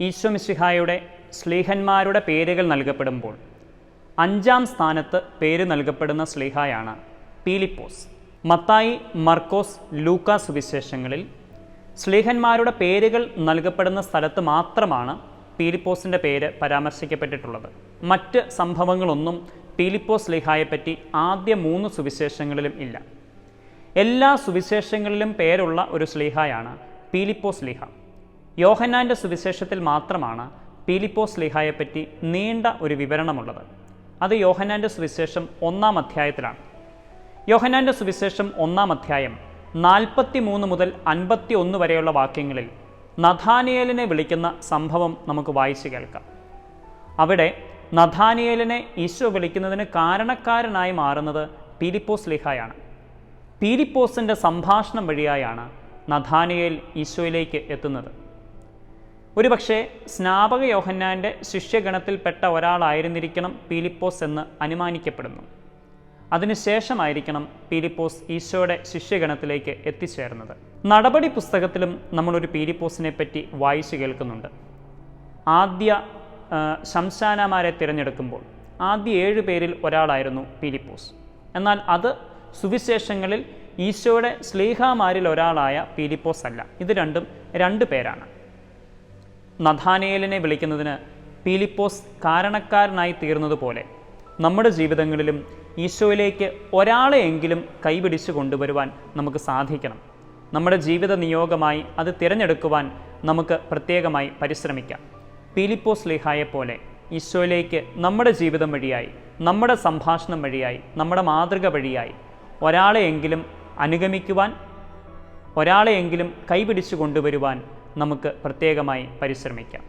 ഈശോ മിശിഹായുടെ ശ്ലീഹന്മാരുടെ പേരുകൾ നൽകപ്പെടുമ്പോൾ 5-ാം സ്ഥാനത്ത് പേര് നൽകപ്പെടുന്ന ശ്ലീഹായാണ് പീലിപ്പോസ്. മത്തായി, മർക്കോസ്, ലൂക്കാ സുവിശേഷങ്ങളിൽ ശ്ലീഹന്മാരുടെ പേരുകൾ നൽകപ്പെടുന്ന സ്ഥലത്ത് മാത്രമാണ് പീലിപ്പോസിൻ്റെ പേര് പരാമർശിക്കപ്പെട്ടിട്ടുള്ളത്. മറ്റ് സംഭവങ്ങളൊന്നും പീലിപ്പോസ് ശ്ലീഹായെപ്പറ്റി ആദ്യ 3 സുവിശേഷങ്ങളിലും ഇല്ല. എല്ലാ സുവിശേഷങ്ങളിലും പേരുള്ള ഒരു ശ്ലീഹായാണ് പീലിപ്പോസ് ശ്ലീഹ. യോഹന്നാൻ്റെ സുവിശേഷത്തിൽ മാത്രമാണ് പീലിപ്പോസ് ശ്ലീഹായെപ്പറ്റി നീണ്ട ഒരു വിവരണമുള്ളത്. അത് യോഹന്നാൻ്റെ സുവിശേഷം 1-ാം അധ്യായത്തിലാണ്. യോഹന്നാൻ്റെ സുവിശേഷം 1-ാം അധ്യായം 43 മുതൽ 51 വരെയുള്ള വാക്യങ്ങളിൽ നഥാനിയേലിനെ വിളിക്കുന്ന സംഭവം നമുക്ക് വായിച്ചു കേൾക്കാം. അവിടെ നഥാനിയേലിനെ ഈശോ വിളിക്കുന്നതിന് കാരണക്കാരനായി മാറുന്നത് പീലിപ്പോസ് ശ്ലീഹായാണ്. പീലിപ്പോസിൻ്റെ സംഭാഷണം വഴിയായാണ് നഥാനിയേൽ ഈശോയിലേക്ക് എത്തുന്നത്. ഒരുപക്ഷെ സ്നാപക യോഹന്നാൻ്റെ ശിഷ്യഗണത്തിൽപ്പെട്ട ഒരാളായിരുന്നിരിക്കണം പീലിപ്പോസ് എന്ന് അനുമാനിക്കപ്പെടുന്നു. അതിനുശേഷമായിരിക്കണം പീലിപ്പോസ് ഈശോയുടെ ശിഷ്യഗണത്തിലേക്ക് എത്തിച്ചേർന്നത്. നടപടി പുസ്തകത്തിലും നമ്മളൊരു പീലിപ്പോസിനെ പറ്റി വായിച്ചു കേൾക്കുന്നുണ്ട്. ആദ്യ ശംശാനമാരെ തിരഞ്ഞെടുക്കുമ്പോൾ ആദ്യ 7 പേരിൽ ഒരാളായിരുന്നു പീലിപ്പോസ്. എന്നാൽ അത് സുവിശേഷങ്ങളിൽ ഈശോയുടെ ശ്ലീഹാമാരിൽ ഒരാളായ പീലിപ്പോസ് അല്ല. ഇത് രണ്ടും 2 പേരാണ്. നഥാനിയേലിനെ വിളിക്കുന്നതിന് പീലിപ്പോസ് കാരണക്കാരനായി തീർന്നതുപോലെ നമ്മുടെ ജീവിതങ്ങളിലും ഈശോയിലേക്ക് ഒരാളെയെങ്കിലും കൈപിടിച്ചു കൊണ്ടുവരുവാൻ നമുക്ക് സാധിക്കണം. നമ്മുടെ ജീവിത നിയോഗമായി അത് തിരഞ്ഞെടുക്കുവാൻ നമുക്ക് പ്രത്യേകമായി പരിശ്രമിക്കാം. പീലിപ്പോസ് ശ്ലീഹായെപ്പോലെ ഈശോയിലേക്ക് നമ്മുടെ ജീവിതം വഴിയായി, നമ്മുടെ സംഭാഷണം വഴിയായി, നമ്മുടെ മാതൃക വഴിയായി ഒരാളെയെങ്കിലും അനുഗമിക്കുവാൻ, ഒരാളെയെങ്കിലും കൈപിടിച്ചു കൊണ്ടുവരുവാൻ നമുക്ക് പ്രത്യേകമായി പരിശ്രമിക്കാം.